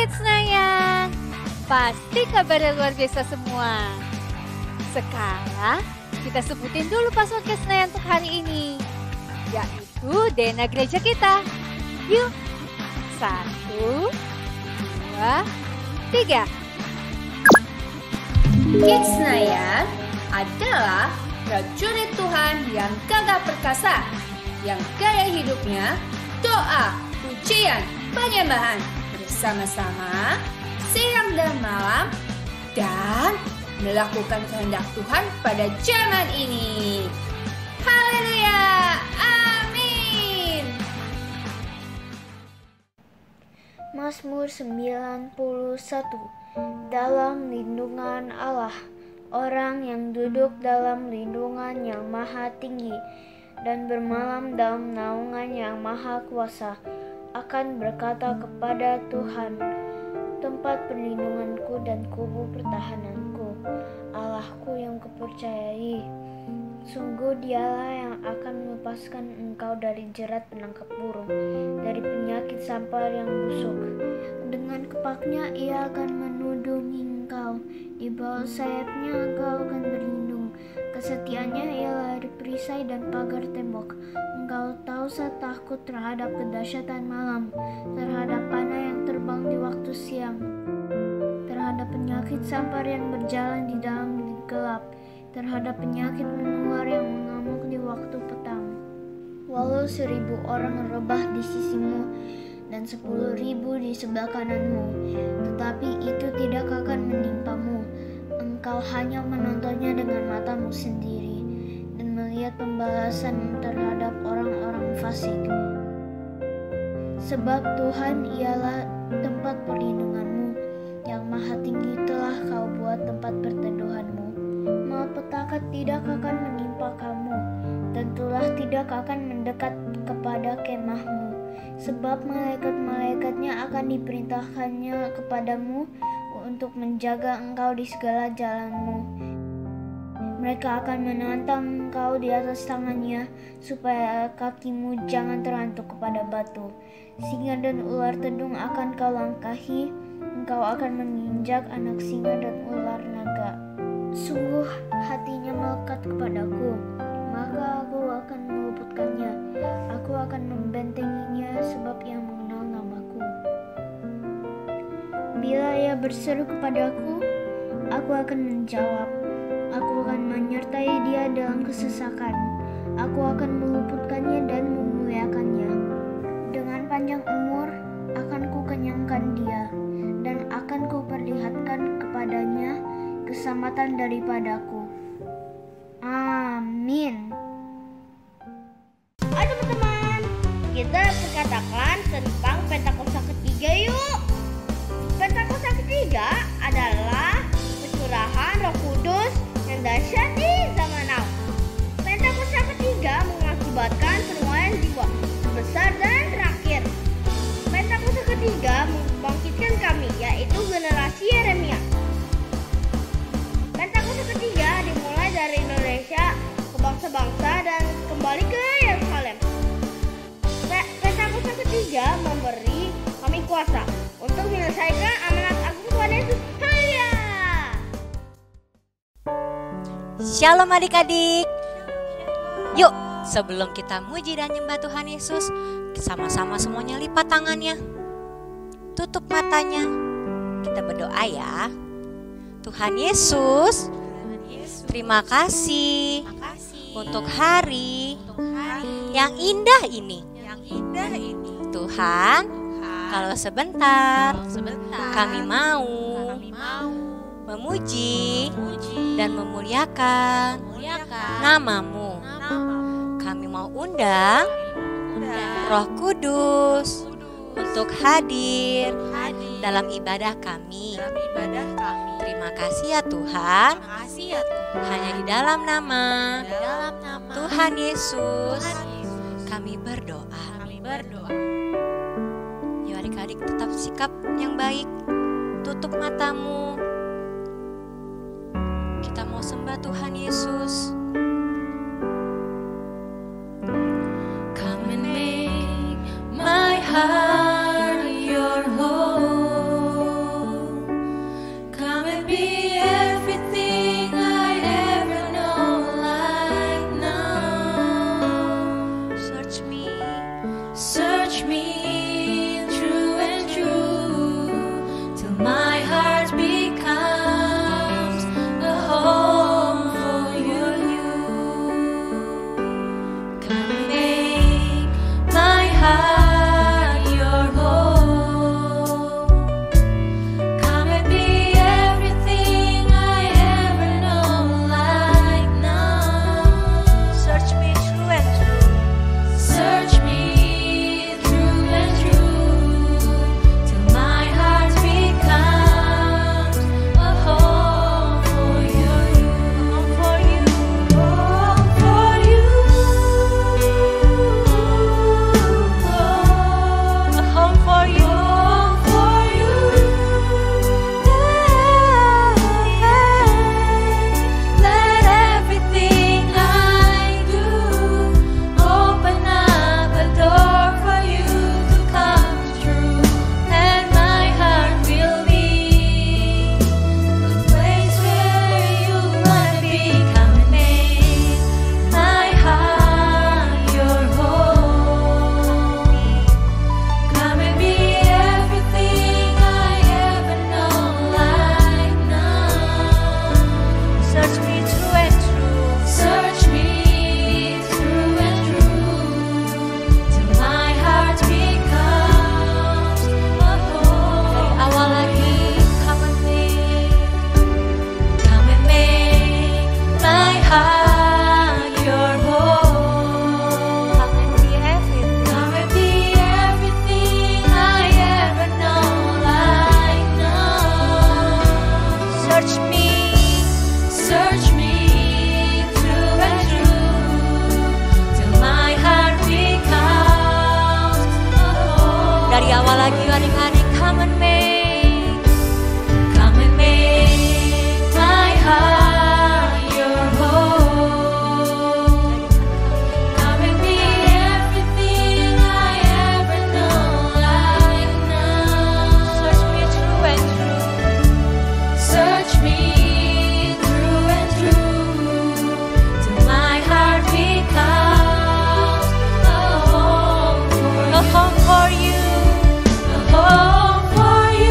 Kids Nayang, pasti kabarnya luar biasa semua. Sekarang kita sebutin dulu password Kids Nayang untuk hari ini, yaitu DNA gereja kita. Yuk, 1, 2, 3. Kids Nayang adalah prajurit Tuhan yang gagah perkasa, yang gaya hidupnya doa, pujian, penyembahan bersama-sama siang dan malam, dan melakukan kehendak Tuhan pada zaman ini. Haleluya, amin. Mazmur 91. Dalam lindungan Allah, orang yang duduk dalam lindungan yang maha tinggi dan bermalam dalam naungan yang maha kuasa akan berkata kepada Tuhan, tempat perlindunganku dan kubu pertahananku, Allahku yang kupercayai. Sungguh Dialah yang akan melepaskan engkau dari jerat penangkap burung, dari penyakit sampar yang busuk. Dengan kepaknya Ia akan menudungi engkau, di bawah sayapnya engkau akan berlindung. Kesetiaannya ialah perisai dan pagar tembok. Engkau tahu saya takut terhadap kedahsyatan malam, terhadap panah yang terbang di waktu siang, terhadap penyakit sampar yang berjalan di dalam gelap, terhadap penyakit menular yang mengamuk di waktu petang. Walau 1000 orang rebah di sisimu dan 10.000 di sebelah kananmu, tetapi itu tidak akan menimpamu. Engkau hanya menontonnya dengan matamu sendiri dan melihat pembalasan terhadap orang-orang fasik. Sebab Tuhan ialah tempat perlindunganmu, yang maha tinggi telah kau buat tempat perteduhanmu. Malapetaka tidak akan menimpa kamu, dan tulah tidak akan mendekat kepada kemahmu. Sebab malaikat-malaikatnya akan diperintahkannya kepadamu untuk menjaga engkau di segala jalanmu. Mereka akan menantang engkau di atas tangannya, supaya kakimu jangan terantuk kepada batu. Singa dan ular tedung akan kau langkahi, engkau akan menginjak anak singa dan ular naga. Sungguh hatinya melekat kepadaku, maka aku akan meluputkannya. Aku akan membentenginya sebab ia mengenal namaku. Bila ia berseru kepadaku, aku akan menjawab. Aku akan menyertai dia dalam kesesakan. Aku akan meluputkannya dan memuliakannya. Dengan panjang umur akan kukenyangkan dia, dan akan kuperlihatkan kepadanya keselamatan daripadaku. Amin. Ayo teman-teman, kita perkatakan tentang Pentakosta ketiga yuk. Pentakosta ketiga adalah pencurahan Roh Kudus yang dahsyat di zaman now. Pentakosta ketiga mengakibatkan penuaian jiwa sebesar dan terakhir. Pentakosta ketiga membangkitkan kami, yaitu generasi Yeremia. Pentakosta ketiga dimulai dari Indonesia ke bangsa-bangsa dan kembali ke Yerusalem. Pentakosta ketiga memberi kami kuasa untuk menyelesaikan amanat agung Tuhan Yesus. Haleluya! Shalom adik-adik. Yuk, sebelum kita muji dan nyembah Tuhan Yesus, sama-sama semuanya lipat tangannya, tutup matanya, kita berdoa ya. Tuhan Yesus, terima kasih untuk hari yang indah ini. Tuhan, kalau sebentar kami mau memuji dan memuliakan namamu. Kami mau undang Roh Kudus untuk hadir dalam ibadah kami. Terima kasih ya Tuhan. Hanya di dalam nama Tuhan Yesus kami berdoa. Yuk adik-adik tetap sikap yang baik. Tutup matamu. Kita mau sembah Tuhan Yesus. Come and make my heart your home. Come and make my heart your home. Come and be everything I ever know like now. Search me through and through. Search me through and through, till my heart becomes a home for you. A home for you.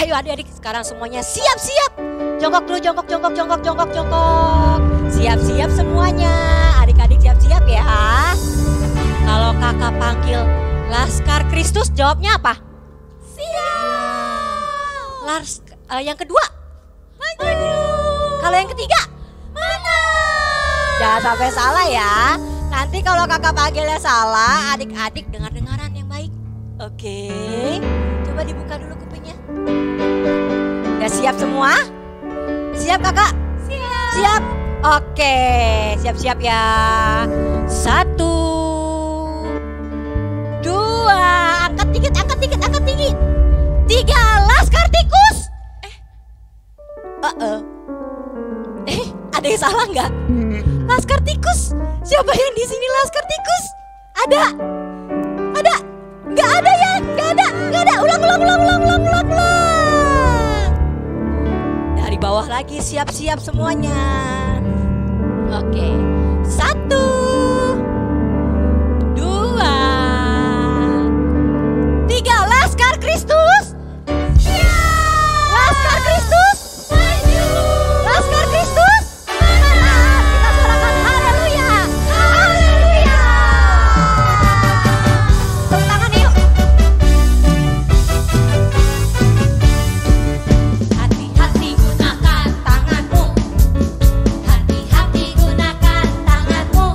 Ayo adik-adik sekarang semuanya siap-siap. Jongkok dulu, jongkok. Siap-siap semuanya. Adik-adik siap-siap ya. Kalau kakak panggil Laskar Kristus jawabnya apa? Siap. Yang kedua? Maju. Kalau yang ketiga? Mana? Jangan sampai salah ya. Nanti kalau kakak panggilnya salah, adik-adik dengar-dengaran yang baik. Oke, coba dibuka dulu kupingnya. Udah siap semua? Siap kakak? Siap. Oke, siap-siap ya. 1, 2, angkat dikit. 3, Laskar tikus. Ada yang salah nggak? Laskar tikus. Siapa yang di sini Laskar tikus? Ada? Nggak ada ya? Nggak ada. Ulang. Dari bawah lagi, siap-siap semuanya. Oke, 1, 2, 3, Laskar Kristus. Laskar Kristus. Maju. Laskar Kristus. Semangat. Kita sorakan haleluya. Haleluya. Tepuk tangan yuk. Hati-hati gunakan tanganmu. Hati-hati gunakan tanganmu.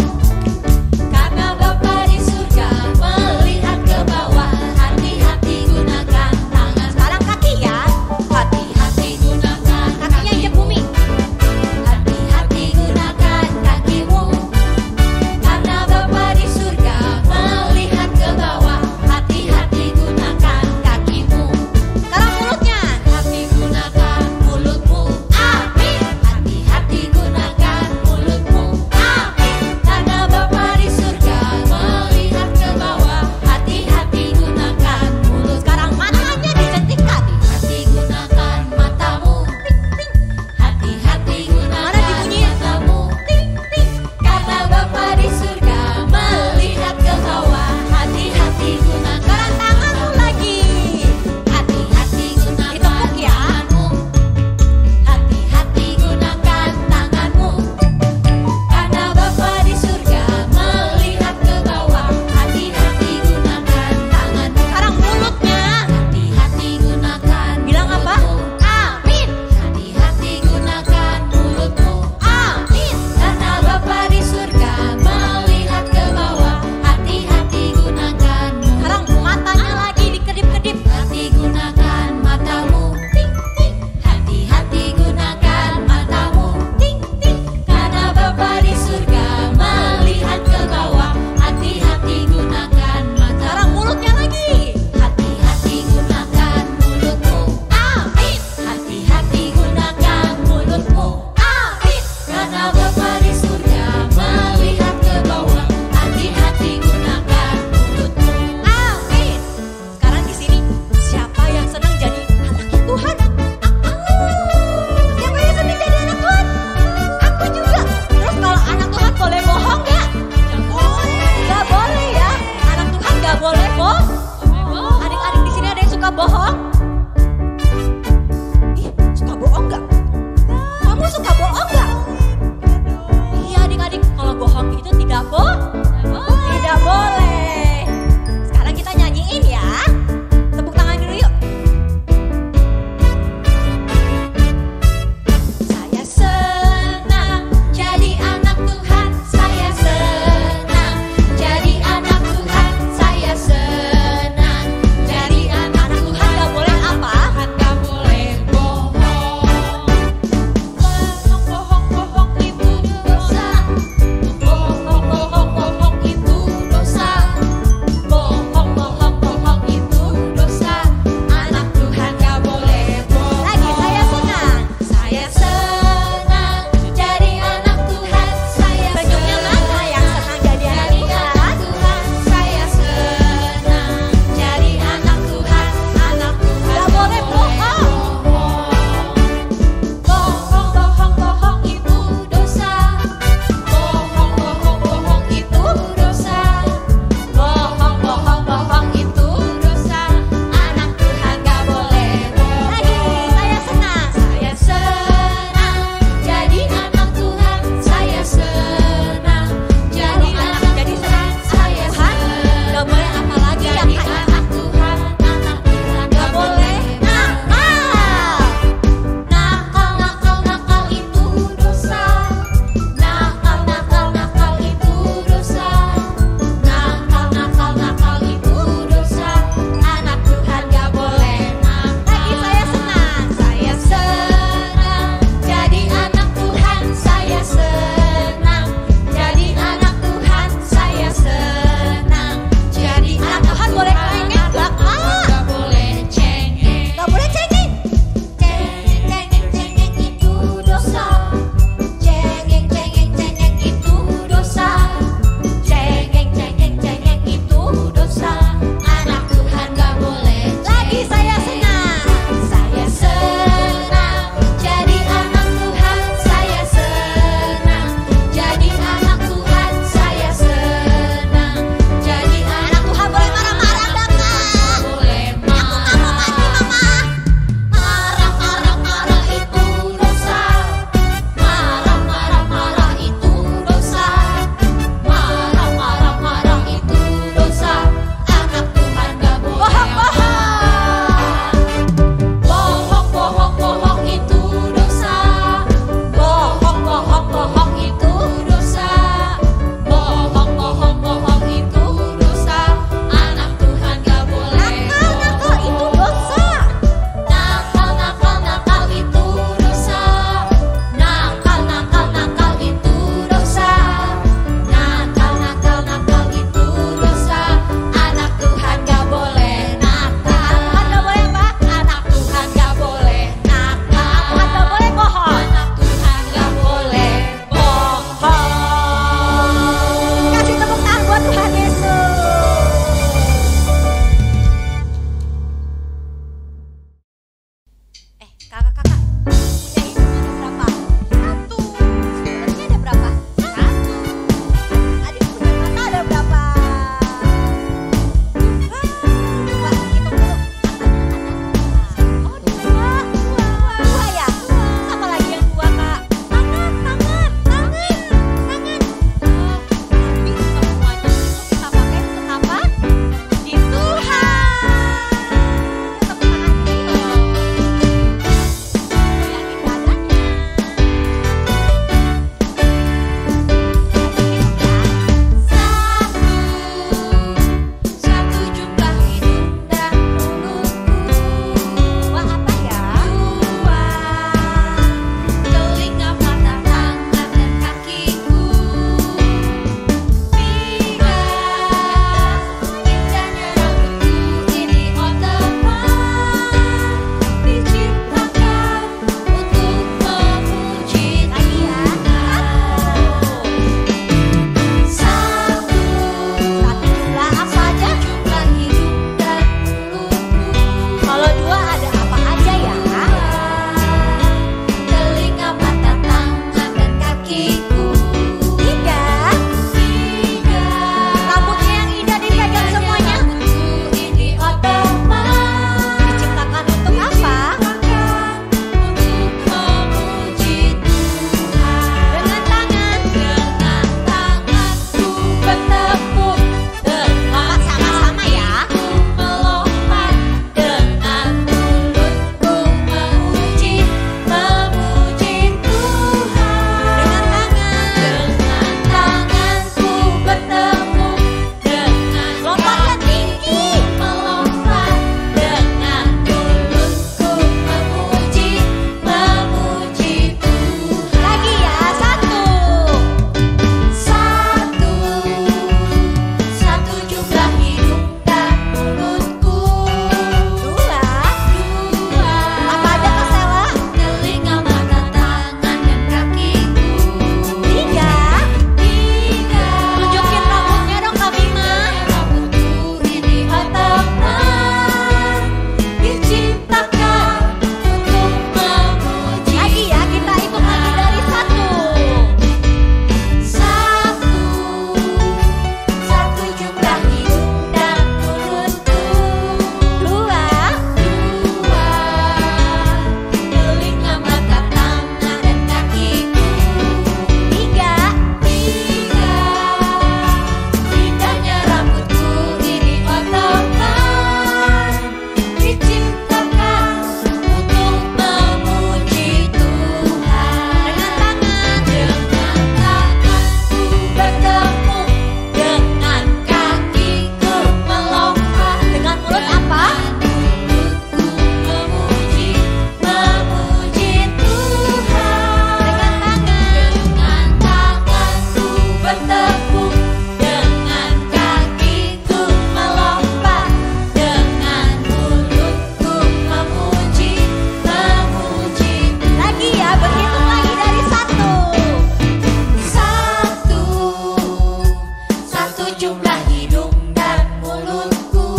Satu jumlah hidung dan mulutku.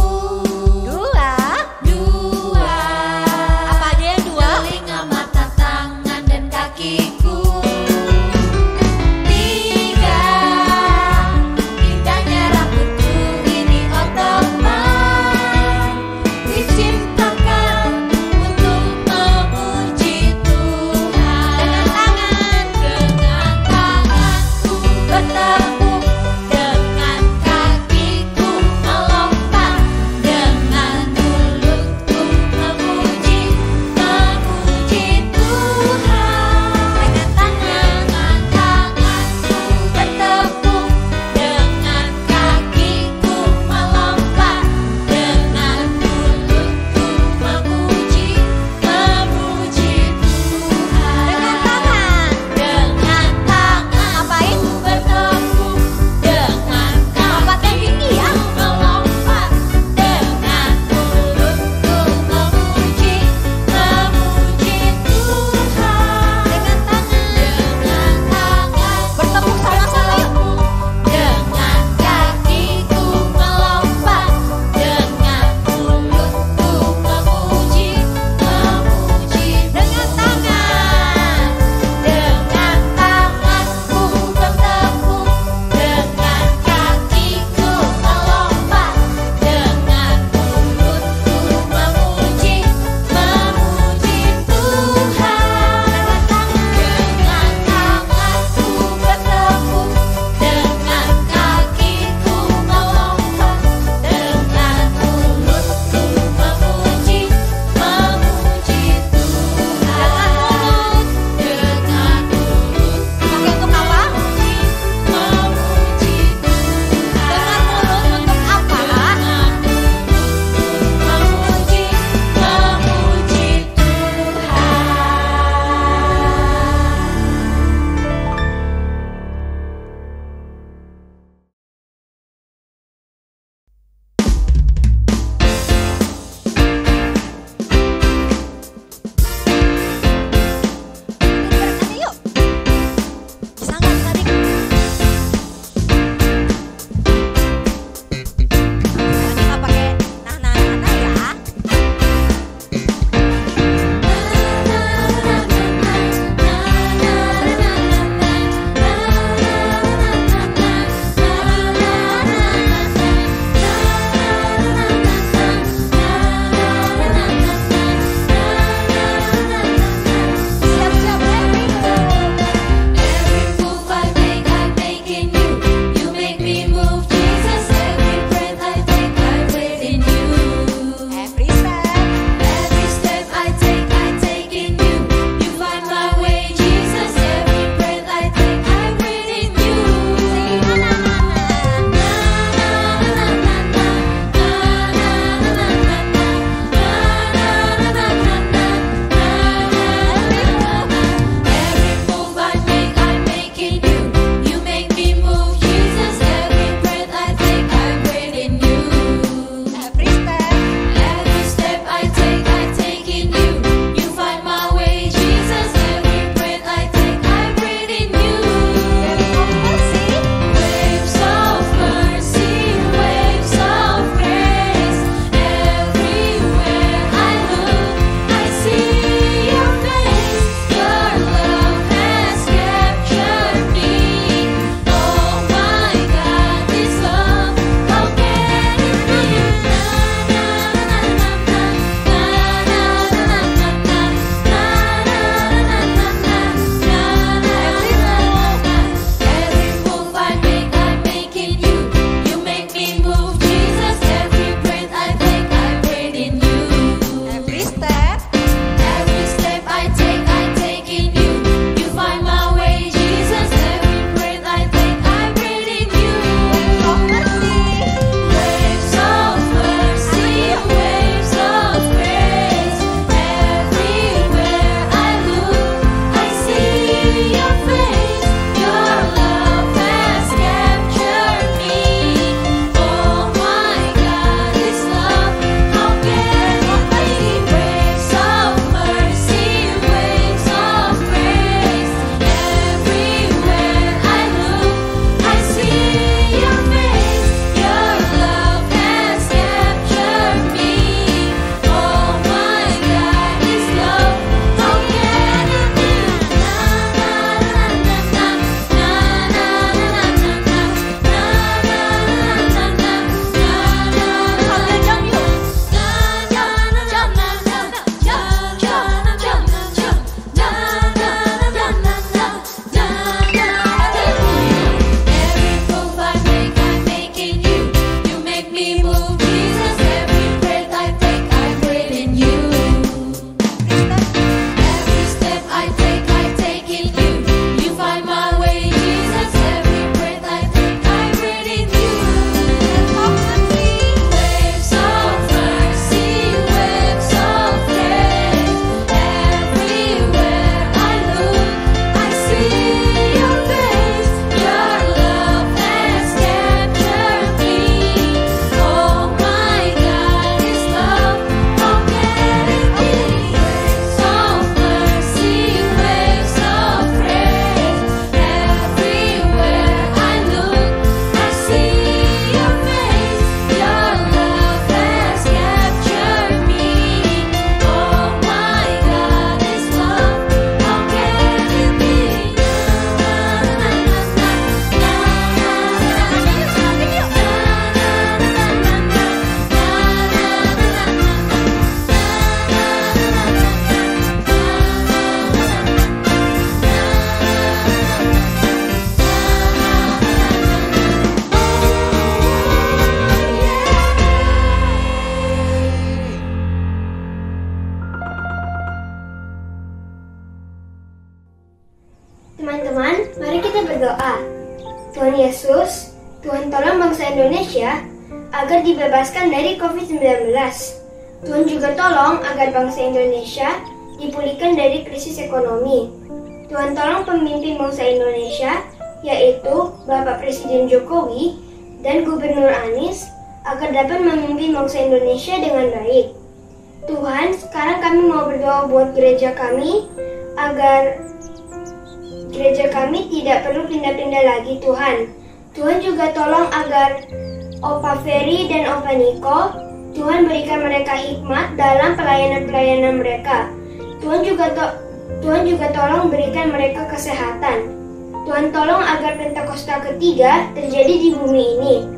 Dua. Apa aja yang dua? Telinga, mata, tangan, dan kakiku. Tiga. Indahnya rambutku ini otopet. Diciptakan untuk memuji Tuhan. Dengan tanganku bertepuk, dengan kakiku melompat. Indonesia agar dibebaskan dari COVID-19. Tuhan juga tolong agar bangsa Indonesia dipulihkan dari krisis ekonomi. Tuhan tolong pemimpin bangsa Indonesia, yaitu Bapak Presiden Jokowi dan Gubernur Anies, agar dapat memimpin bangsa Indonesia dengan baik. Tuhan, sekarang kami mau berdoa buat gereja kami, agar gereja kami tidak perlu pindah-pindah lagi, Tuhan. Tuhan juga tolong agar Opa Ferry dan Opa Niko, Tuhan berikan mereka hikmat dalam pelayanan-pelayanan mereka. Tuhan juga tolong berikan mereka kesehatan. Tuhan tolong agar Pentakosta ketiga terjadi di bumi ini.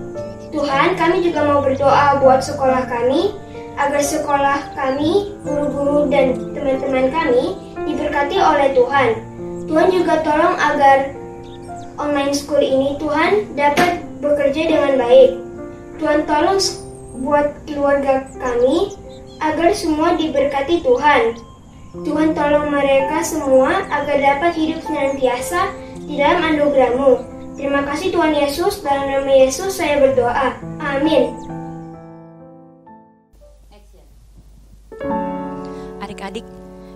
Tuhan, kami juga mau berdoa buat sekolah kami, agar sekolah kami, guru-guru dan teman-teman kami diberkati oleh Tuhan. Tuhan juga tolong agar online school ini, Tuhan, dapat bekerja dengan baik. Tuhan tolong buat keluarga kami agar semua diberkati Tuhan. Tuhan tolong mereka semua agar dapat hidup senantiasa di dalam anugerah-Mu. Terima kasih Tuhan Yesus, dalam nama Yesus saya berdoa. Amin. Adik-adik,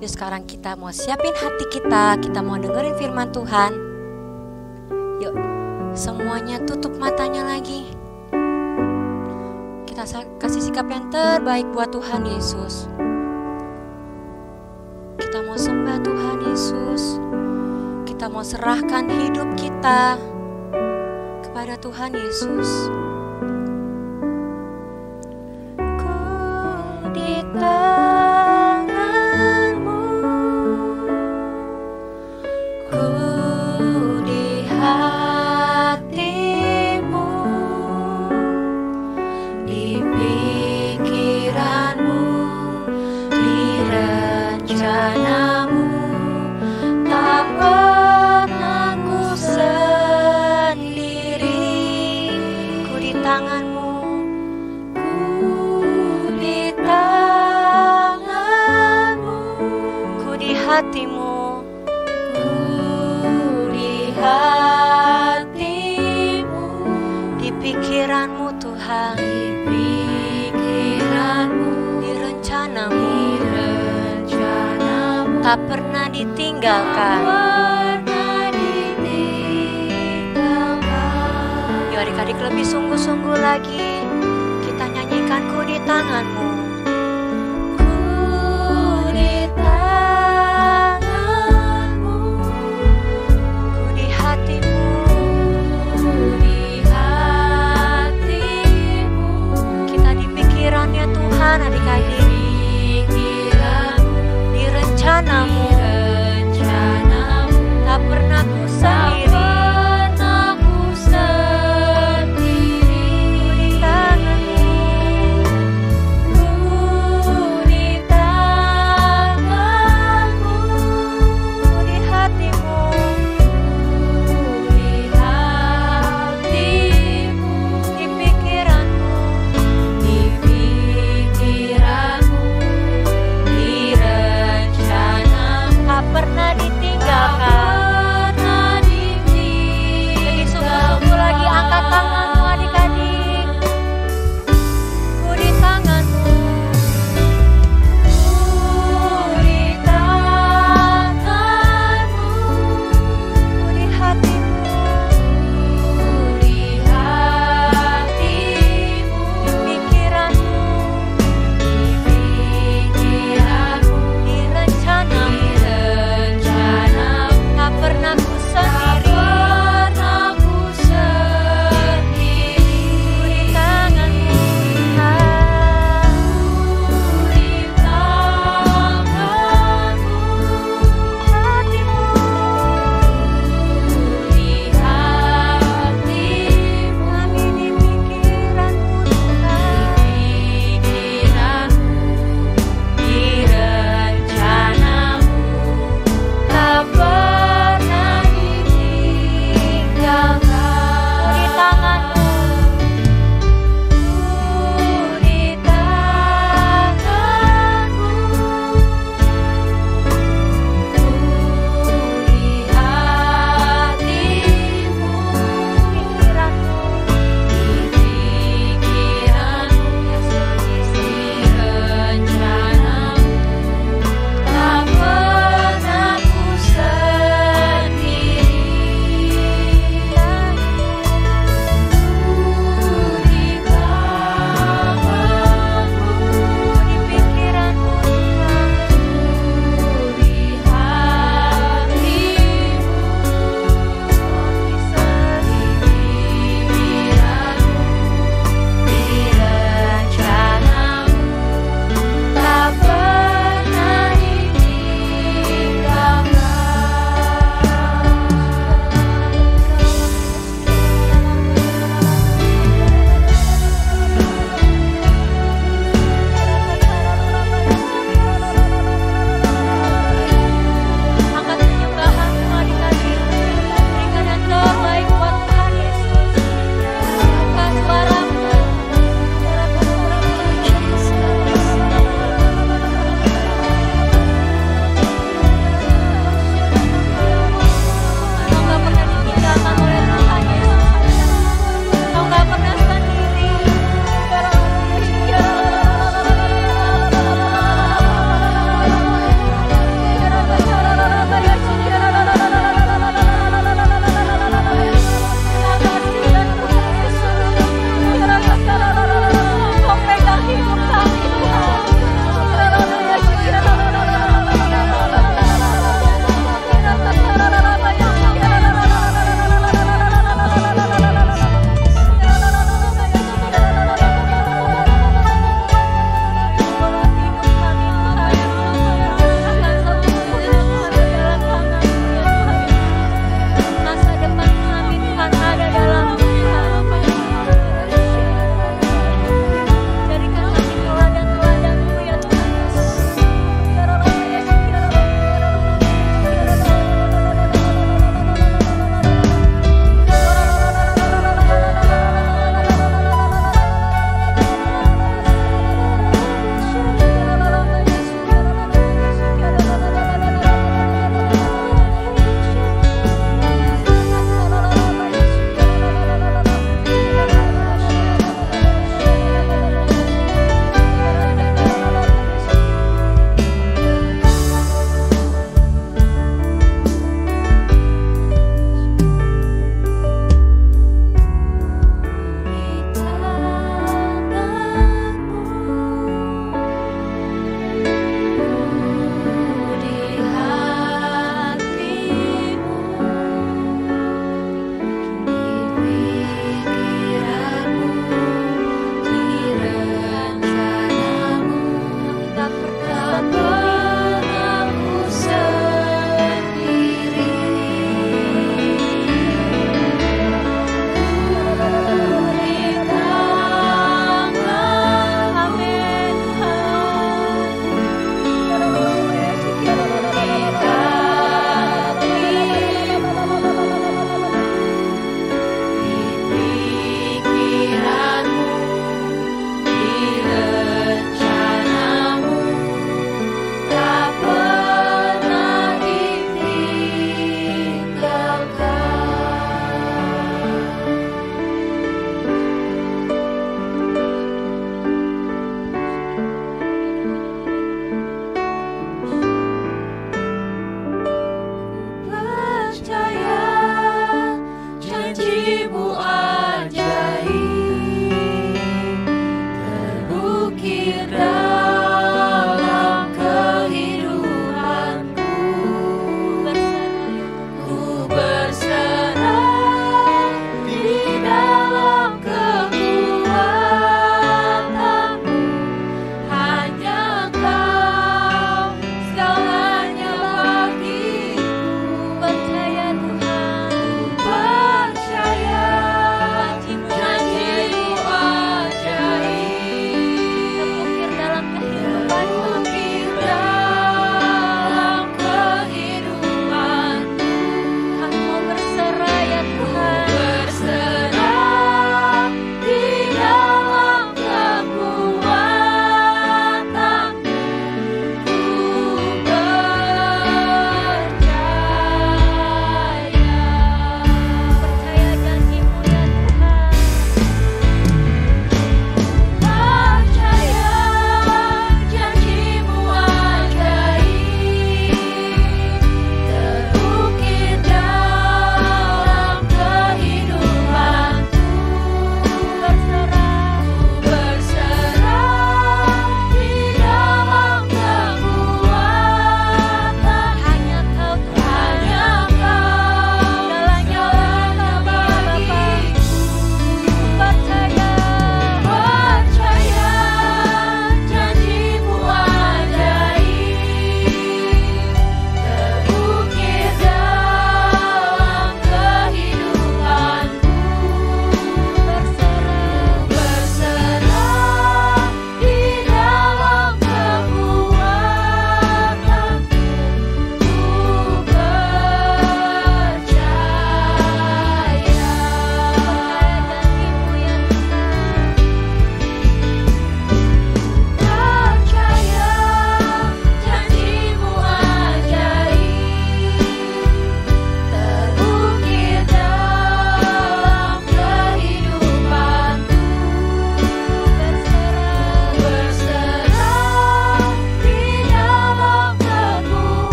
yuk sekarang kita mau siapin hati kita mau dengerin firman Tuhan. Yuk, semuanya tutup matanya lagi. Kita kasih sikap yang terbaik buat Tuhan Yesus. Kita mau sembah Tuhan Yesus. Kita mau serahkan hidup kita kepada Tuhan Yesus. Ku di tangan-Mu, ku di hati-Mu, di pikiran-Mu, di rencana-Mu. Tak pernah ku sendiri, ku di tangan-Mu, ku di tangan-Mu, ku di hati-Mu, ku di hati-Mu, di pikiran-Mu Tuhan, di pikiran-Mu, di rencana-Mu, tak pernah ditinggalkan. Yuk adik-adik lebih sungguh-sungguh lagi, kita nyanyikan ku di tangan-Mu. Ku di tangan-Mu, ku di hati-Mu, ku di hati-Mu. Kita di pikirannya Tuhan adik-adik, rencana-Mu, tak pernah ku sendiri, ku di tangan-Mu, ku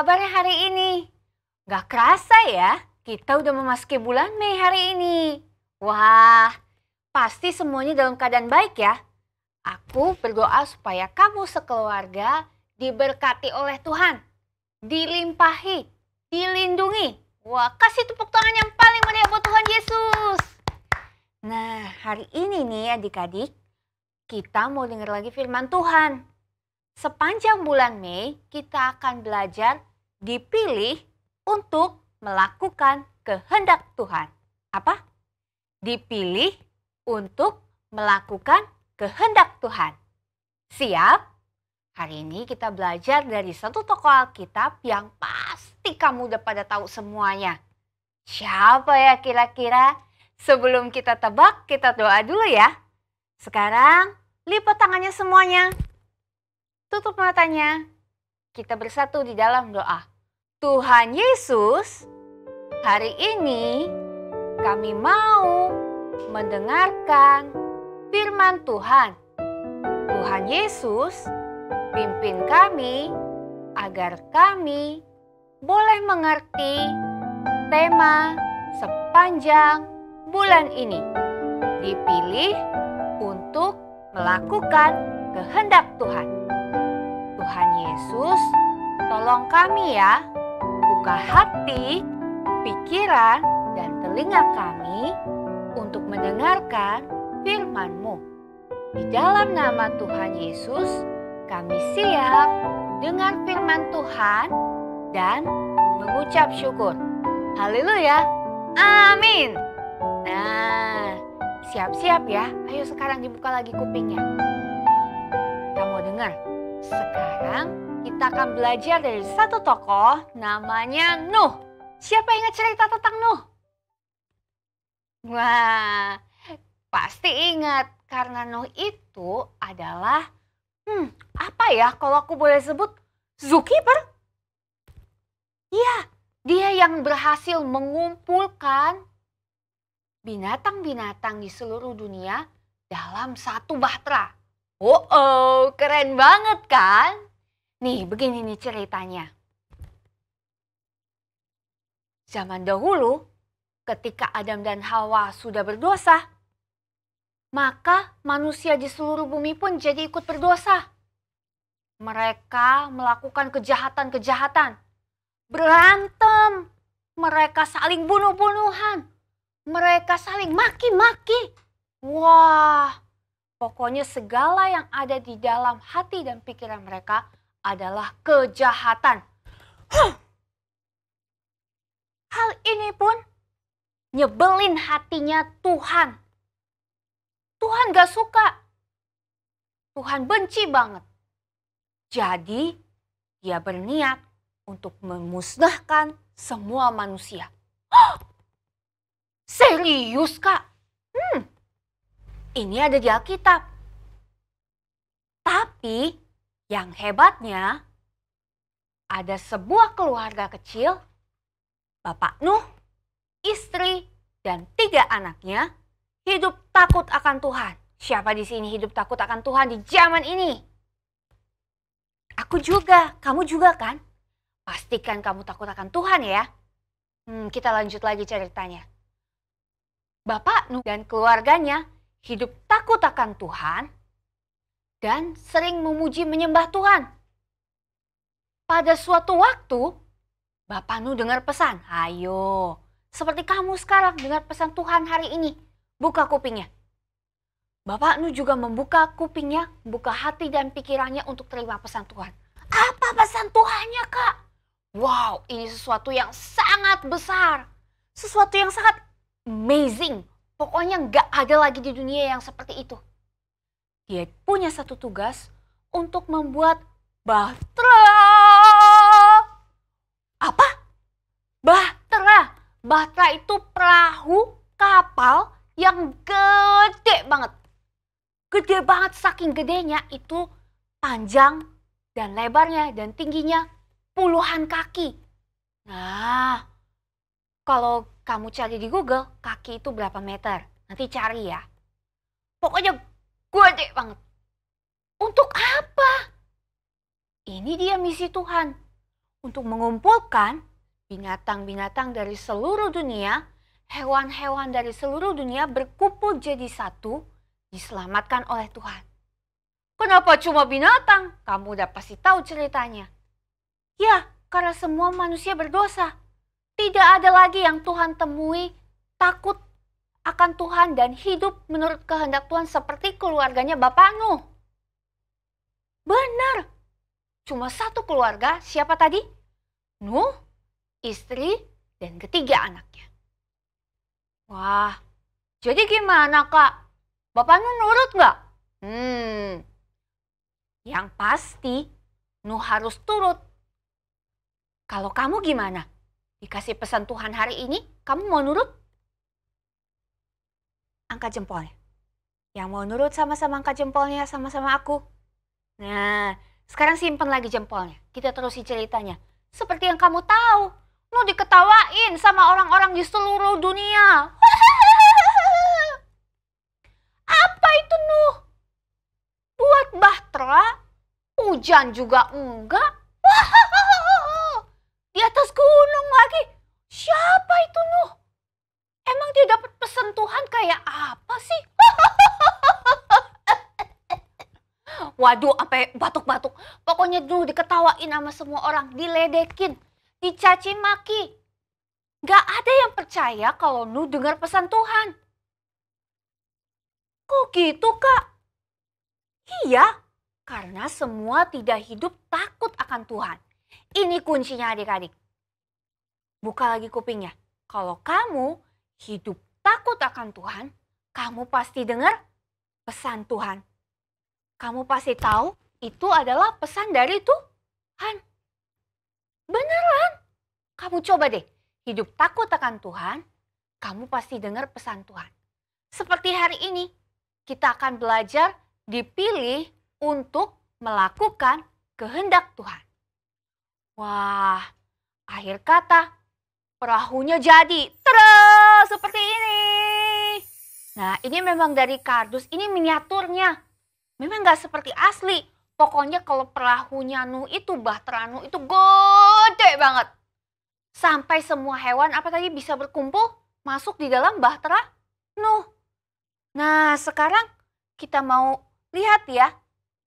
kabarnya hari ini? Gak kerasa ya, kita udah memasuki bulan Mei hari ini. Wah, pasti semuanya dalam keadaan baik ya. Aku berdoa supaya kamu sekeluarga diberkati oleh Tuhan, dilimpahi, dilindungi. Wah, kasih tepuk tangan yang paling meriah buat Tuhan Yesus. Nah, hari ini nih adik-adik, kita mau dengar lagi firman Tuhan. Sepanjang bulan Mei, kita akan belajar dipilih untuk melakukan kehendak Tuhan. Apa? Dipilih untuk melakukan kehendak Tuhan. Siap? Hari ini kita belajar dari satu tokoh Alkitab yang pasti kamu udah pada tahu semuanya. Siapa ya kira-kira? Sebelum kita tebak, kita doa dulu ya. Sekarang, lipat tangannya semuanya. Tutup matanya. Kita bersatu di dalam doa. Tuhan Yesus, hari ini kami mau mendengarkan firman Tuhan. Tuhan Yesus, pimpin kami agar kami boleh mengerti tema sepanjang bulan ini. Dipilih untuk melakukan kehendak Tuhan. Tuhan Yesus, tolong kami ya, buka hati, pikiran, dan telinga kami untuk mendengarkan firman-Mu. Di dalam nama Tuhan Yesus, kami siap dengar firman Tuhan dan mengucap syukur. Haleluya, amin. Nah, siap-siap ya, ayo sekarang dibuka lagi kupingnya. Kita mau dengar. Sekarang kita akan belajar dari satu tokoh namanya Nuh. Siapa yang ingat cerita tentang Nuh? Wah, pasti ingat karena Nuh itu adalah apa ya kalau aku boleh sebut zookeeper? Iya, dia yang berhasil mengumpulkan binatang-binatang di seluruh dunia dalam satu bahtera. Oh, keren banget kan? Nih, begini nih ceritanya. Zaman dahulu, ketika Adam dan Hawa sudah berdosa, maka manusia di seluruh bumi pun jadi ikut berdosa. Mereka melakukan kejahatan-kejahatan, berantem, mereka saling bunuh-bunuhan, mereka saling maki-maki. Wah, pokoknya segala yang ada di dalam hati dan pikiran mereka adalah kejahatan. Hal ini pun nyebelin hatinya Tuhan. Tuhan gak suka. Tuhan benci banget. Jadi dia berniat untuk memusnahkan semua manusia. Serius Kak? Ini ada di Alkitab. Tapi yang hebatnya ada sebuah keluarga kecil, Bapak Nuh, istri, dan 3 anaknya hidup takut akan Tuhan. Siapa di sini hidup takut akan Tuhan di zaman ini? Aku juga, kamu juga kan? Pastikan kamu takut akan Tuhan ya. Kita lanjut lagi ceritanya. Bapak Nuh dan keluarganya hidup takut akan Tuhan dan sering memuji menyembah Tuhan. Pada suatu waktu, Bapak Nuh dengar pesan. Ayo, seperti kamu sekarang dengar pesan Tuhan hari ini. Buka kupingnya. Bapak Nuh juga membuka kupingnya, buka hati dan pikirannya untuk terima pesan Tuhan. Apa pesan Tuhannya, Kak? Wow, ini sesuatu yang sangat besar. Sesuatu yang sangat amazing. Pokoknya gak ada lagi di dunia yang seperti itu. Dia punya satu tugas untuk membuat bahtera. Apa? Bahtera. Bahtera itu perahu kapal yang gede banget. Gede banget, saking gedenya itu panjang dan lebarnya dan tingginya puluhan kaki. Nah, kalau kamu cari di Google, kaki itu berapa meter? Nanti cari ya. Pokoknya gede banget. Untuk apa? Ini dia misi Tuhan. untuk mengumpulkan binatang-binatang dari seluruh dunia, hewan-hewan dari seluruh dunia berkumpul jadi satu, diselamatkan oleh Tuhan. Kenapa cuma binatang? Kamu udah pasti tahu ceritanya. Ya, karena semua manusia berdosa. Tidak ada lagi yang Tuhan temui takut akan Tuhan dan hidup menurut kehendak Tuhan seperti keluarganya Bapak Nuh. Benar. Cuma satu keluarga, siapa tadi? Nuh, istri, dan ketiga anaknya. Wah, jadi gimana Kak? Bapak Nuh nurut nggak? Yang pasti Nuh harus turut. Kalau kamu gimana? Dikasih pesan Tuhan hari ini, kamu mau nurut? Angkat jempolnya. Yang mau nurut sama-sama angkat jempolnya sama-sama aku. Nah, sekarang simpen lagi jempolnya. Kita terusin ceritanya. Seperti yang kamu tahu, Nuh diketawain sama orang-orang di seluruh dunia. Apa itu Nuh? Buat bahtera? Hujan juga enggak? Di atas gunung lagi. Siapa itu Nuh? Emang dia dapat pesan Tuhan kayak apa sih? Waduh, sampai batuk-batuk. Pokoknya Nuh diketawain sama semua orang, diledekin, dicaci maki. Gak ada yang percaya kalau Nuh dengar pesan Tuhan. Kok gitu Kak? Iya, karena semua tidak hidup takut akan Tuhan. Ini kuncinya adik-adik. Buka lagi kupingnya. Kalau kamu hidup takut akan Tuhan, kamu pasti dengar pesan Tuhan. Kamu pasti tahu itu adalah pesan dari Tuhan. Beneran. Kamu coba deh hidup takut akan Tuhan, kamu pasti dengar pesan Tuhan. Seperti hari ini, kita akan belajar dipilih untuk melakukan kehendak Tuhan. Wah, akhir kata perahunya jadi terus seperti ini. Nah, ini memang dari kardus, ini miniaturnya. Memang gak seperti asli. Pokoknya kalau perahunya Nuh itu, bahtera Nuh itu gede banget. Sampai semua hewan apa tadi bisa berkumpul masuk di dalam bahtera Nuh. Nah, sekarang kita mau lihat ya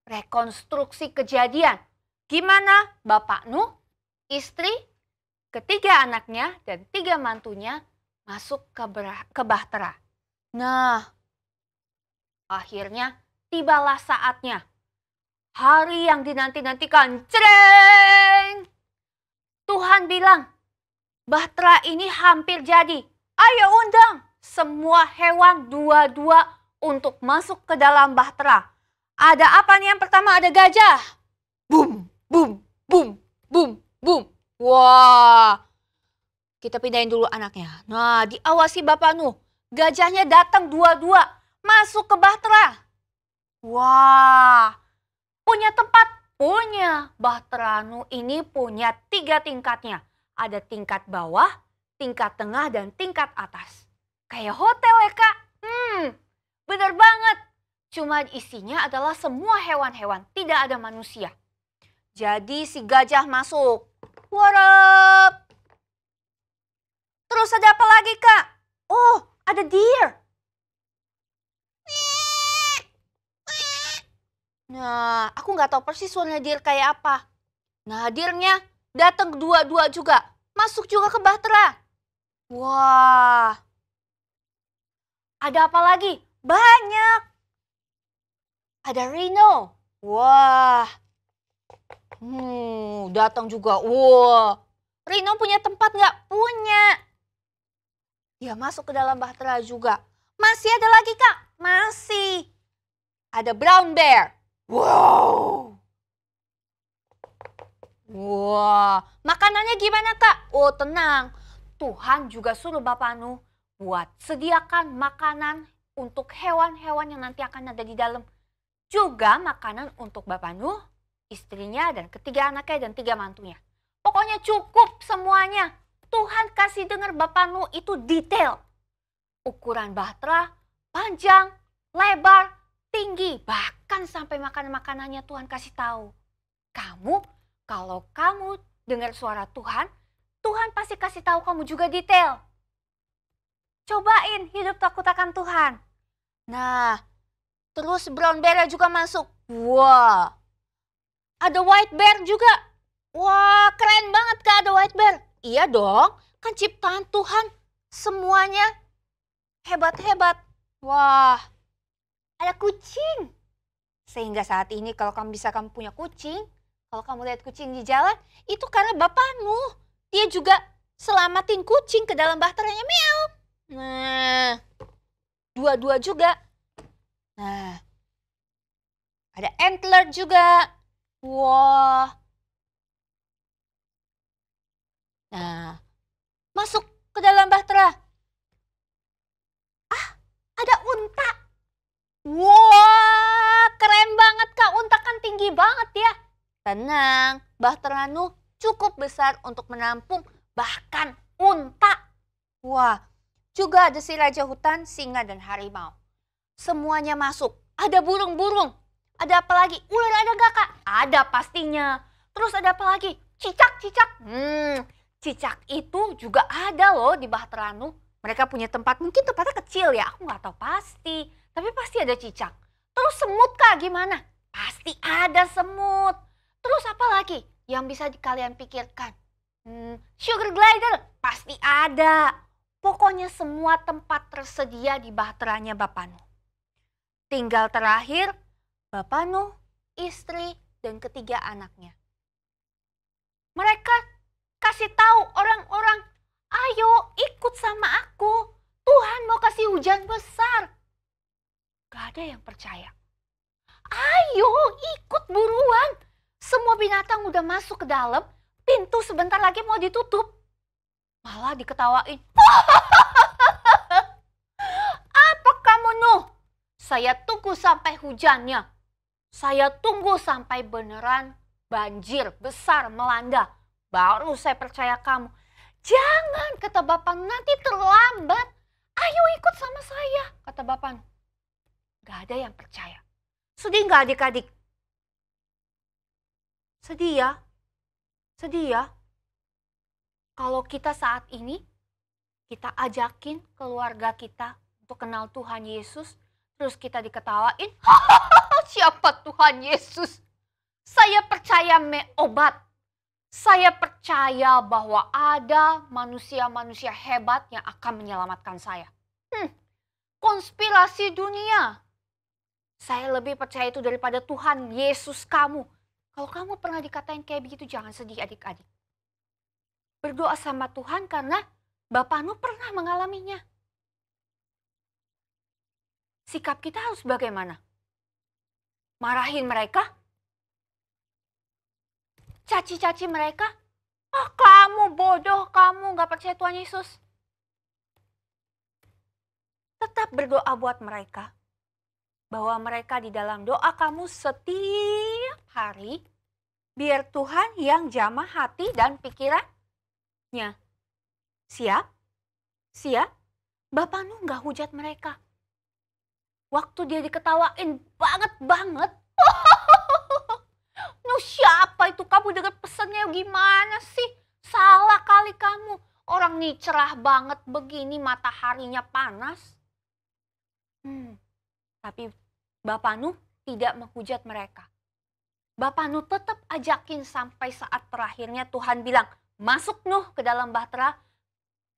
rekonstruksi kejadian. Gimana Bapak Nuh, istri, ketiga anaknya dan 3 mantunya masuk ke bahtera. Nah, akhirnya tibalah saatnya. Hari yang dinanti-nantikan. Cereng! Tuhan bilang, bahtera ini hampir jadi. Ayo undang semua hewan 2-2 untuk masuk ke dalam bahtera. Ada apa nih yang pertama? Ada gajah. Bum, bum, bum, bum, bum. Wah, kita pindahin dulu anaknya. Nah, diawasi Bapak Nuh. Gajahnya datang 2-2 masuk ke bahtera. Wah, punya tempat? Punya. Bahtera Nuh ini punya 3 tingkatnya. Ada tingkat bawah, tingkat tengah, dan tingkat atas. Kayak hotel ya Kak? Bener banget. Cuma isinya adalah semua hewan-hewan, tidak ada manusia. Jadi si gajah masuk. Warap. Terus ada apa lagi Kak? Oh, ada deer. Nah, aku nggak tahu persis suaranya deer kayak apa. Nah, deernya datang 2-2 juga. Masuk juga ke bahtera. Wah. Ada apa lagi? Banyak. Ada rhino. Wah. Datang juga. Wah. Rhino punya tempat nggak? Punya. Dia masuk ke dalam bahtera juga. Masih ada lagi Kak? Masih. Ada brown bear. Wow. Wah. Makanannya gimana Kak? Oh tenang. Tuhan juga suruh Bapak Nuh buat sediakan makanan untuk hewan-hewan yang nanti akan ada di dalam. Juga makanan untuk Bapak Nuh, istrinya, dan ketiga anaknya dan 3 mantunya. Pokoknya cukup semuanya. Tuhan kasih dengar Bapak Nuh itu detail. Ukuran bahtera, panjang, lebar, tinggi. Bahkan sampai makan-makanannya Tuhan kasih tahu. Kalau kamu dengar suara Tuhan, Tuhan pasti kasih tahu kamu juga detail. Cobain hidup takut akan Tuhan. Nah, terus brown bear juga masuk. Wah, ada white bear juga. Wah, keren banget Kak ada white bear. Iya dong, kan ciptaan Tuhan semuanya hebat-hebat. Wah, ada kucing. Sehingga saat ini kalau kamu punya kucing, kalau kamu lihat kucing di jalan, itu karena Bapak Nuh. Dia juga selamatin kucing ke dalam bahteranya, meow. Nah, dua-dua juga. Nah, ada antler juga. Wah. Nah, masuk ke dalam bahtera. Ah, ada unta. Wah, keren banget Kak. Unta kan tinggi banget ya. Tenang, bahtera Nuh cukup besar untuk menampung bahkan unta. Wah, juga ada si raja hutan, singa dan harimau. Semuanya masuk. Ada burung-burung. Ada apa lagi? Ular ada gak Kak? Ada pastinya. Terus ada apa lagi? Cicak-cicak. Cicak itu juga ada loh di Bahtera Nuh. Mereka punya tempat, mungkin tempatnya kecil ya. Aku gak tahu pasti. Tapi pasti ada cicak. Terus semut Kak gimana? Pasti ada semut. Terus apa lagi yang bisa kalian pikirkan? Sugar glider. Pasti ada. Pokoknya semua tempat tersedia di bahteranya Bapak Nuh. Tinggal terakhir Bapak Nuh, istri, dan ketiga anaknya. Mereka kasih tahu orang-orang, ayo ikut sama aku. Tuhan mau kasih hujan besar. Gak ada yang percaya. Ayo ikut buruan. Semua binatang udah masuk ke dalam, pintu sebentar lagi mau ditutup. Malah diketawain. Apa kamu Nuh? Saya tunggu sampai hujannya. Saya tunggu sampai beneran banjir besar melanda. Baru saya percaya kamu. Jangan, kata Bapak, nanti terlambat. Ayo ikut sama saya, kata Bapak. Gak ada yang percaya. Sedih gak adik-adik? Sedih ya? Sedih ya? Kalau kita saat ini, kita ajakin keluarga kita untuk kenal Tuhan Yesus, terus kita diketawain, siapa Tuhan Yesus? Saya percaya obat. Saya percaya bahwa ada manusia-manusia hebat yang akan menyelamatkan saya. Konspirasi dunia. Saya lebih percaya itu daripada Tuhan Yesus kamu. Kalau kamu pernah dikatain kayak begitu, jangan sedih adik-adik. Berdoa sama Tuhan karena Bapak Nuh pernah mengalaminya. Sikap kita harus bagaimana? Marahin mereka? Caci-caci mereka? Kamu bodoh, kamu gak percaya Tuhan Yesus. Tetap berdoa buat mereka. Bahwa mereka di dalam doa kamu setiap hari. Biar Tuhan yang jamah hati dan pikirannya. Siap? Siap? Bapak Nuh gak hujat mereka. Waktu dia diketawain banget. Nuh siapa itu? Kamu dengar pesannya gimana sih? Salah kali kamu. Orang nih cerah banget begini, mataharinya panas. Tapi Bapak Nuh tidak menghujat mereka. Bapak Nuh tetap ajakin sampai saat terakhirnya Tuhan bilang, masuk Nuh ke dalam bahtera.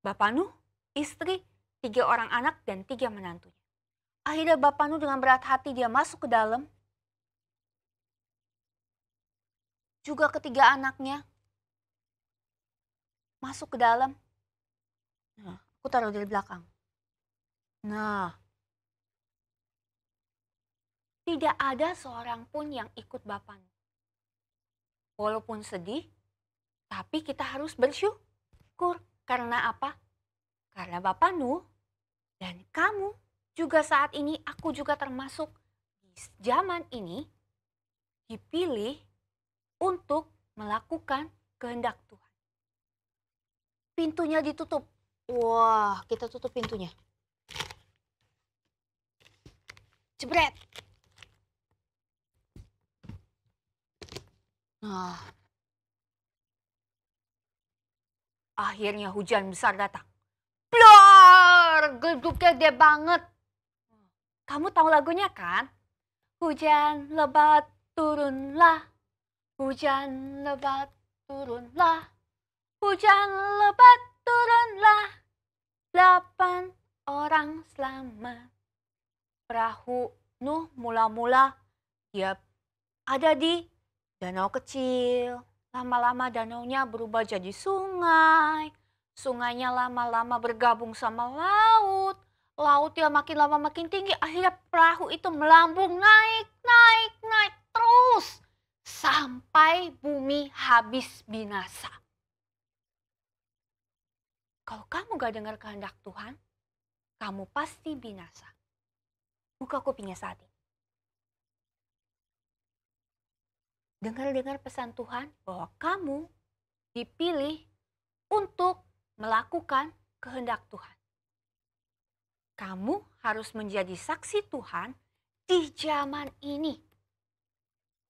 Bapak Nuh, istri, 3 orang anak dan 3 menantunya. Akhirnya Bapak Nuh dengan berat hati dia masuk ke dalam. Juga ketiga anaknya masuk ke dalam. Nah, aku taruh dari belakang. Nah, tidak ada seorang pun yang ikut Bapak Nuh. Walaupun sedih, tapi kita harus bersyukur. Karena apa? Karena Bapak Nuh dan kamu juga saat ini, aku juga termasuk di zaman ini dipilih untuk melakukan kehendak Tuhan. Pintunya ditutup. Wah, kita tutup pintunya. Jebret. Nah, Akhirnya hujan besar datang. Blor, gedungnya gede banget. Kamu tahu lagunya kan? Hujan lebat turunlah, hujan lebat turunlah, hujan lebat turunlah. 8 orang selamat. Perahu Nuh mula-mula dia ada di danau kecil. Lama-lama danaunya berubah jadi sungai. Sungainya lama-lama bergabung sama laut. Lautnya makin lama makin tinggi. Akhirnya perahu itu melambung naik terus. Sampai bumi habis binasa. Kalau kamu gak dengar kehendak Tuhan, kamu pasti binasa. Buka kupingnya saat ini. Dengar-dengar pesan Tuhan bahwa kamu dipilih untuk melakukan kehendak Tuhan. Kamu harus menjadi saksi Tuhan di zaman ini.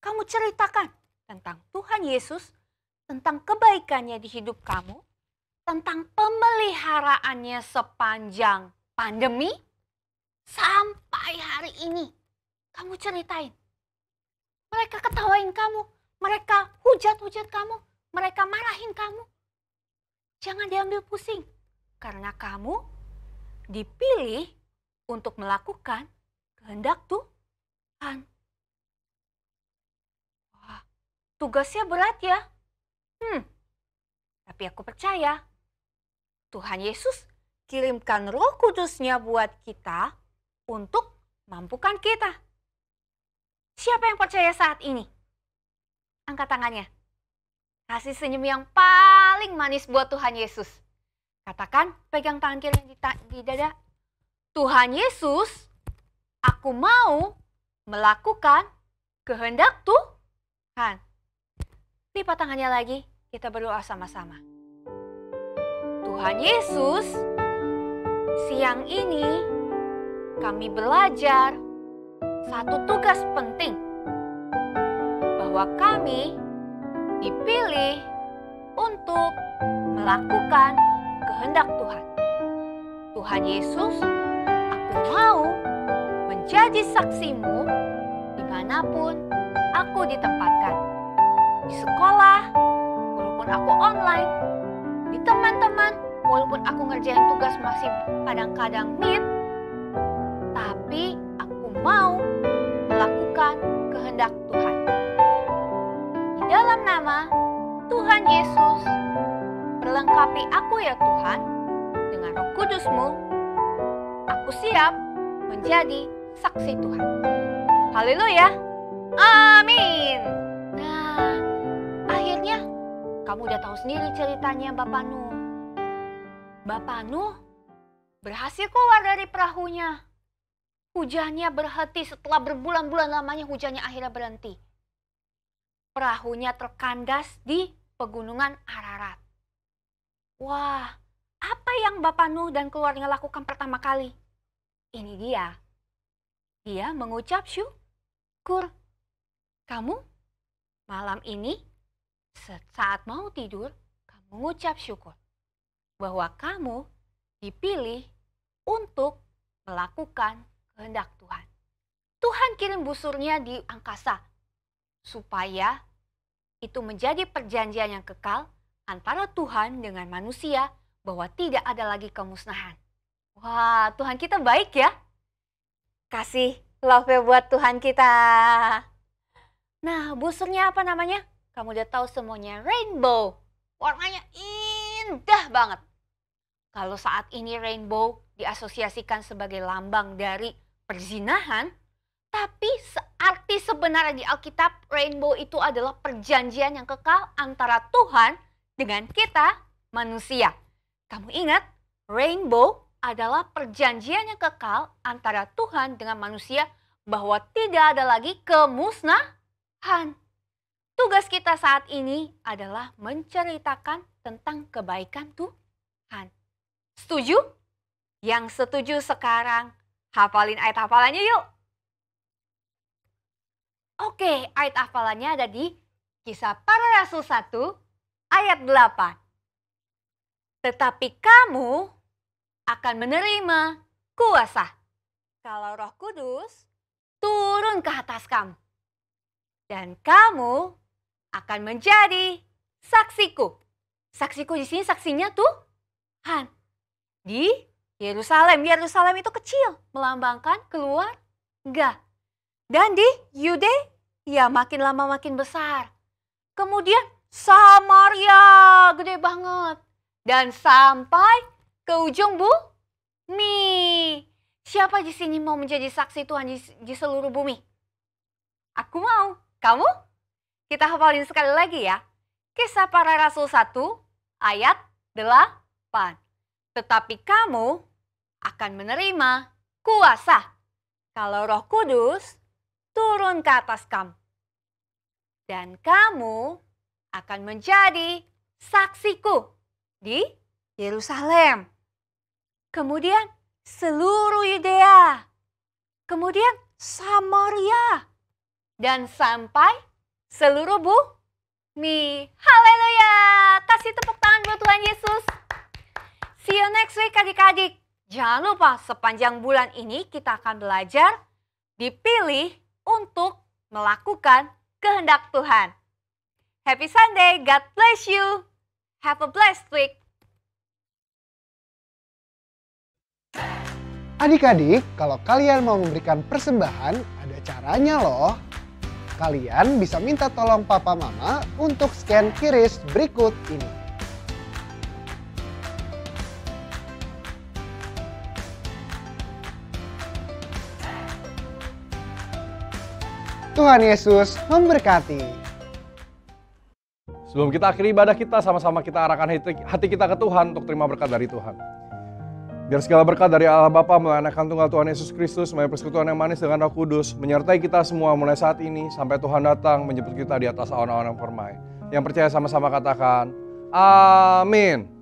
Kamu ceritakan tentang Tuhan Yesus, tentang kebaikannya di hidup kamu, tentang pemeliharaannya sepanjang pandemi, sampai hari ini. Kamu ceritain. Mereka ketawain kamu, mereka hujat-hujat kamu, mereka marahin kamu. Jangan diambil pusing, karena kamu dipilih untuk melakukan kehendak Tuhan. Wah, tugasnya berat ya. Tapi aku percaya Tuhan Yesus kirimkan Roh Kudus-Nya buat kita untuk mampukan kita. Siapa yang percaya saat ini? Angkat tangannya. Kasih senyum yang paling manis buat Tuhan Yesus. Katakan, pegang tangan kiri di dada. Tuhan Yesus, aku mau melakukan kehendak Tuhan. Lipat tangannya lagi, kita berdoa sama-sama. Tuhan Yesus, siang ini kami belajar satu tugas penting. Bahwa kami dipilih untuk melakukan kehendak Tuhan. Tuhan Yesus, aku mau menjadi saksi-Mu dimanapun aku ditempatkan. Di sekolah, walaupun aku online, di teman-teman, walaupun aku ngerjain tugas masih kadang-kadang meet, tapi aku mau melakukan kehendak Tuhan. Di dalam nama Tuhan Yesus, perlengkapi aku ya Tuhan dengan Roh Kudus-Mu. Aku siap menjadi saksi Tuhan. Haleluya. Amin. Nah, akhirnya kamu udah tahu sendiri ceritanya Bapak Nuh. Bapak Nuh berhasil keluar dari perahunya. Hujannya berhenti setelah berbulan-bulan lamanya, hujannya akhirnya berhenti. Perahunya terkandas di pegunungan Ararat. Wah, apa yang Bapak Nuh dan keluarga lakukan pertama kali? Ini dia. Dia mengucap syukur. Kamu malam ini saat mau tidur, kamu mengucap syukur. Bahwa kamu dipilih untuk melakukan kehendak Tuhan. Tuhan kirim busurnya di angkasa supaya itu menjadi perjanjian yang kekal antara Tuhan dengan manusia bahwa tidak ada lagi kemusnahan. Wah, Tuhan kita baik ya. Kasih love buat Tuhan kita. Nah, busurnya apa namanya? Kamu udah tahu semuanya, rainbow. Warnanya indah banget. Kalau saat ini rainbow diasosiasikan sebagai lambang dari perzinahan, tapi arti sebenarnya di Alkitab, rainbow itu adalah perjanjian yang kekal antara Tuhan dengan kita manusia. Kamu ingat, rainbow adalah perjanjian yang kekal antara Tuhan dengan manusia bahwa tidak ada lagi kemusnahan. Tugas kita saat ini adalah menceritakan tentang kebaikan Tuhan. Setuju? Yang setuju sekarang hafalin ayat hafalannya yuk. Oke, ayat hafalannya ada di Kisah Para Rasul 1 ayat 8. Tetapi kamu akan menerima kuasa kalau Roh Kudus turun ke atas kamu. Dan kamu akan menjadi saksiku. Saksiku di sini saksinya Tuhan. Di Yerusalem. Yerusalem itu kecil, melambangkan keluarga. Dan di Yudea makin lama makin besar. Kemudian Samaria gede banget. Dan sampai ke ujung bumi. Siapa di sini mau menjadi saksi Tuhan di seluruh bumi? Aku mau. Kamu? Kita hafalin sekali lagi ya. Kisah Para Rasul 1 ayat 8. Tetapi kamu akan menerima kuasa kalau Roh Kudus turun ke atas kamu. Dan kamu akan menjadi saksiku di Yerusalem. Kemudian seluruh Yudea. Kemudian Samaria. Dan sampai seluruh bumi. Haleluya. Kasih tepuk tangan buat Tuhan Yesus. See you next week adik-adik. Jangan lupa sepanjang bulan ini kita akan belajar dipilih untuk melakukan kehendak Tuhan. Happy Sunday. God bless you. Have a blessed week. Adik-adik, kalau kalian mau memberikan persembahan, ada caranya loh. Kalian bisa minta tolong papa mama untuk scan QRIS berikut ini. Tuhan Yesus memberkati. Sebelum kita akhiri ibadah kita, sama-sama kita arahkan hati kita ke Tuhan untuk terima berkat dari Tuhan. Biar segala berkat dari Allah Bapa melalui Anak Tunggal Tuhan Yesus Kristus, melalui persekutuan yang manis dengan Roh Kudus, menyertai kita semua mulai saat ini sampai Tuhan datang menjemput kita di atas awan-awan yang permai. Yang percaya sama-sama katakan, amin.